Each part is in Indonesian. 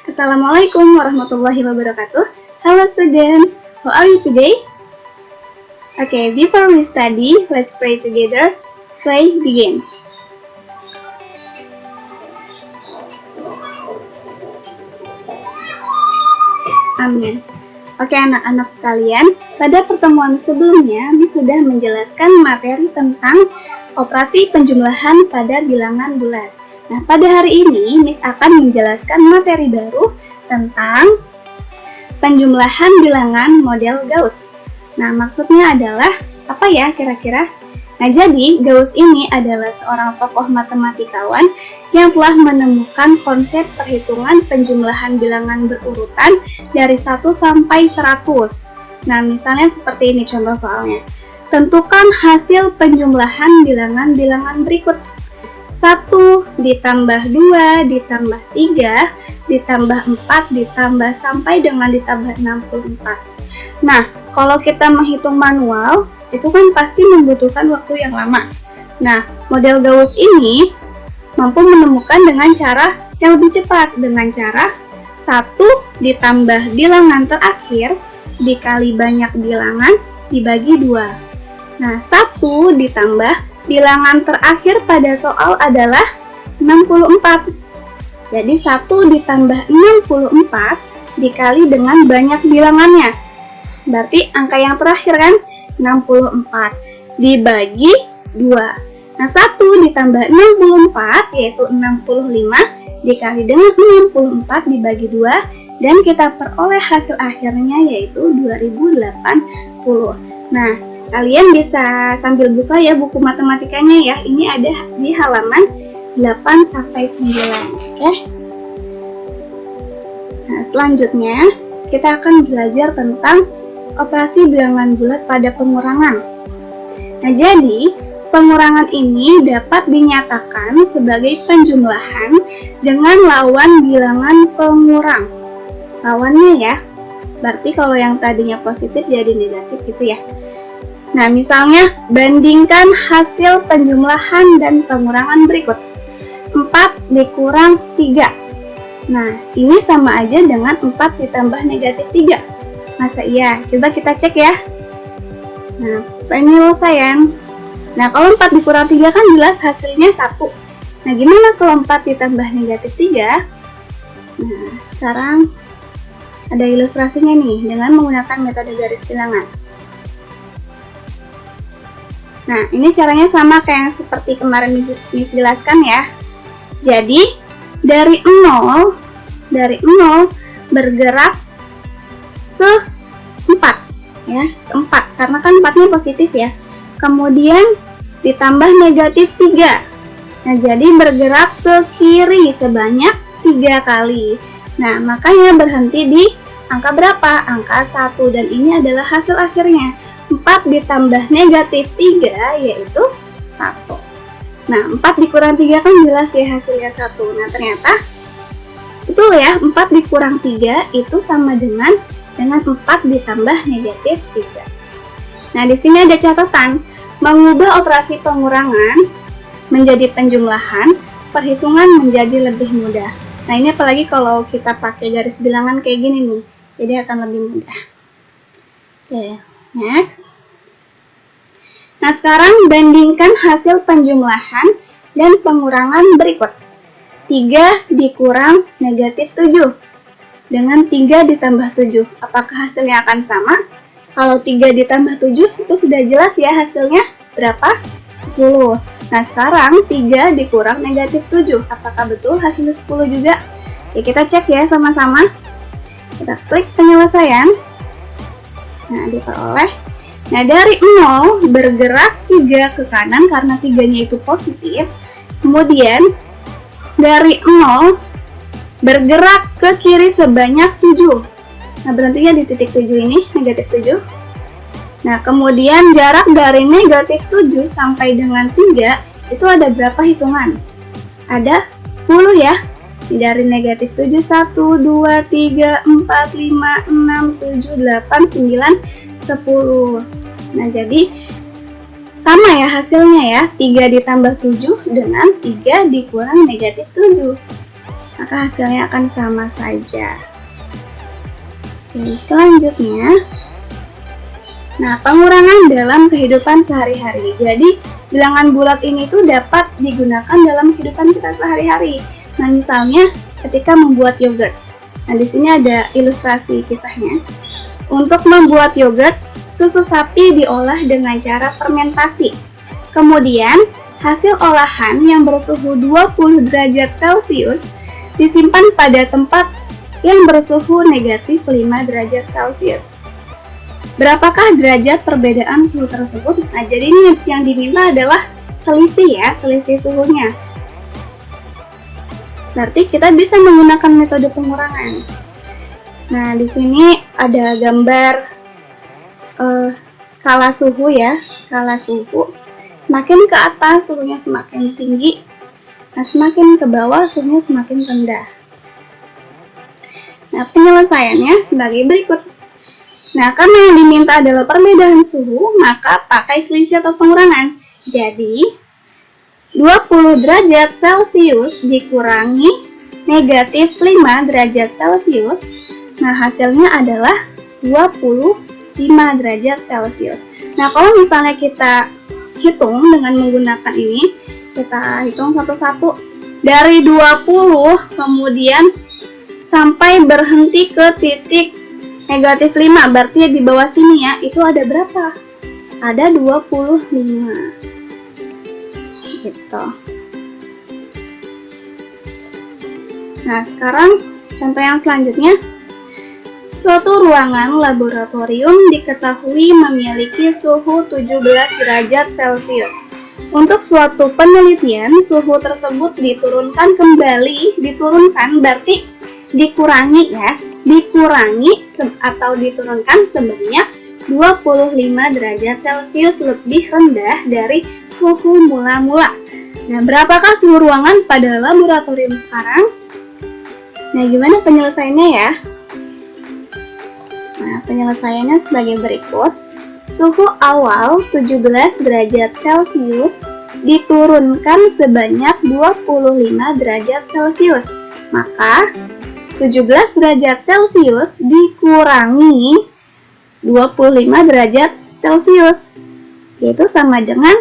Assalamualaikum warahmatullahi wabarakatuh. Hello students, how are you today? Okay, before we study, let's pray together. Play the game. Amin. Oke anak-anak sekalian, pada pertemuan sebelumnya Miss sudah menjelaskan materi tentang operasi penjumlahan pada bilangan bulat. Nah, pada hari ini Miss akan menjelaskan materi baru tentang penjumlahan bilangan model Gauss. Nah, maksudnya adalah apa ya kira-kira? Nah, jadi Gauss ini adalah seorang tokoh matematikawan yang telah menemukan konsep perhitungan penjumlahan bilangan berurutan dari 1 sampai 100. Nah, misalnya seperti ini contoh soalnya. Tentukan hasil penjumlahan bilangan-bilangan berikut. 1 ditambah 2 ditambah 3 ditambah 4 ditambah sampai dengan ditambah 64. Nah, kalau kita menghitung manual, itu kan pasti membutuhkan waktu yang lama. Nah, model Gauss ini mampu menemukan dengan cara yang lebih cepat, dengan cara 1 ditambah bilangan terakhir dikali banyak bilangan dibagi 2. Nah, 1 ditambah bilangan terakhir pada soal adalah 64. Jadi 1 ditambah 64 dikali dengan banyak bilangannya. Berarti angka yang terakhir kan 64 dibagi 2. Nah, 1 ditambah 64 yaitu 65 dikali dengan 64 dibagi 2 dan kita peroleh hasil akhirnya yaitu 2080. Nah, kalian bisa sambil buka ya buku matematikanya ya. Ini ada di halaman 8 sampai 9. Oke. Nah, selanjutnya kita akan belajar tentang operasi bilangan bulat pada pengurangan. Nah, jadi pengurangan ini dapat dinyatakan sebagai penjumlahan dengan lawan bilangan pengurang. Lawannya ya. Berarti kalau yang tadinya positif jadi negatif gitu ya. Nah, misalnya bandingkan hasil penjumlahan dan pengurangan berikut. 4 dikurang 3. Nah, ini sama aja dengan 4 ditambah negatif 3. Masa iya? Coba kita cek ya. Nah, penyelesaian. Nah, kalau 4 dikurang 3 kan jelas hasilnya 1. Nah, gimana kalau 4 ditambah negatif 3? Nah, sekarang ada ilustrasinya nih dengan menggunakan metode garis bilangan. Nah, ini caranya sama kayak yang seperti kemarin Miss jelaskan ya. Jadi, dari 0 bergerak ke 4 ya, ke 4 karena kan 4-nya positif ya. Kemudian ditambah negatif 3. Nah, jadi bergerak ke kiri sebanyak 3 kali. Nah, makanya berhenti di angka berapa? Angka 1 dan ini adalah hasil akhirnya. 4 ditambah negatif 3 yaitu 1. Nah, 4 dikurang 3 kan jelas ya hasilnya 1. Nah, ternyata betul ya, 4 dikurang 3 itu sama dengan 4 ditambah negatif 3. Nah, di sini ada catatan. Mengubah operasi pengurangan menjadi penjumlahan, perhitungan menjadi lebih mudah. Nah, ini apalagi kalau kita pakai garis bilangan kayak gini nih. Jadi akan lebih mudah. Oke. Next. Nah, sekarang bandingkan hasil penjumlahan dan pengurangan berikut. 3 dikurang negatif 7 dengan 3 ditambah 7. Apakah hasilnya akan sama? Kalau 3 ditambah 7 itu sudah jelas ya hasilnya berapa? 10. Nah, sekarang 3 dikurang negatif 7. Apakah betul hasilnya 10 juga? Ya, kita cek ya sama-sama. Kita klik penyelesaian. Nah, diperoleh. Nah, dari 0 bergerak 3 ke kanan karena 3-nya itu positif. Kemudian dari 0 bergerak ke kiri sebanyak 7. Nah, berhentinya di titik 7 ini, negatif 7. Nah, kemudian jarak dari negatif 7 sampai dengan 3 itu ada berapa hitungan? Ada 10 ya. Dari negatif 7, 1, 2, 3, 4, 5, 6, 7, 8, 9, 10. Nah, jadi sama ya hasilnya ya, 3 ditambah 7 dengan 3 dikurang negatif 7. maka hasilnya akan sama saja. Oke, selanjutnya, nah, pengurangan dalam kehidupan sehari-hari. Jadi, bilangan bulat ini tuh dapat digunakan dalam kehidupan kita sehari-hari. Nah, misalnya ketika membuat yogurt. Nah, di sini ada ilustrasi kisahnya. Untuk membuat yogurt, susu sapi diolah dengan cara fermentasi. Kemudian, hasil olahan yang bersuhu 20 derajat Celcius disimpan pada tempat yang bersuhu negatif 5 derajat Celcius. Berapakah derajat perbedaan suhu tersebut? Nah, jadi ini yang diminta adalah selisih ya, selisih suhunya. Berarti kita bisa menggunakan metode pengurangan. Nah, di sini ada gambar skala suhu ya, skala suhu. Semakin ke atas suhunya semakin tinggi, nah semakin ke bawah suhunya semakin rendah. Nah, penyelesaiannya sebagai berikut. Nah, karena yang diminta adalah perbedaan suhu, maka pakai selisih atau pengurangan. Jadi, 20 derajat Celcius dikurangi negatif 5 derajat Celcius. Nah, hasilnya adalah 25 derajat Celcius. Nah, kalau misalnya kita hitung dengan menggunakan ini, kita hitung satu-satu. Dari 20, kemudian sampai berhenti ke titik negatif 5, berarti di bawah sini ya, itu ada berapa? Ada 25. Gitu. Nah, sekarang contoh yang selanjutnya. Suatu ruangan laboratorium diketahui memiliki suhu 17 derajat Celcius. Untuk suatu penelitian, suhu tersebut diturunkan kembali, berarti dikurangi ya, atau diturunkan sebanyak 25 derajat Celcius lebih rendah dari suhu mula-mula. Nah, berapakah suhu ruangan pada laboratorium sekarang? Nah, gimana penyelesaiannya ya? Nah, penyelesaiannya sebagai berikut. Suhu awal 17 derajat Celcius diturunkan sebanyak 25 derajat Celcius. Maka 17 derajat Celcius dikurangi 25 derajat Celcius, yaitu sama dengan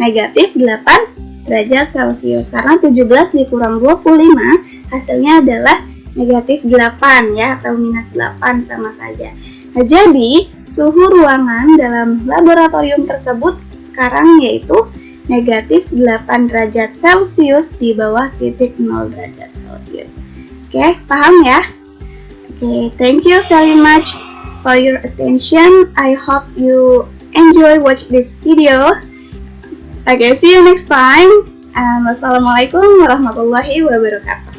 negatif 8 derajat Celcius. Karena 17 dikurang 25, hasilnya adalah negatif 8 ya, atau minus 8 sama saja. Nah, jadi suhu ruangan dalam laboratorium tersebut sekarang yaitu negatif 8 derajat Celcius di bawah titik 0 derajat Celcius. Oke, paham ya? Oke, thank you very much for your attention. I hope you enjoy watch this video. Okay, see you next time. Wassalamualaikum warahmatullahi wabarakatuh.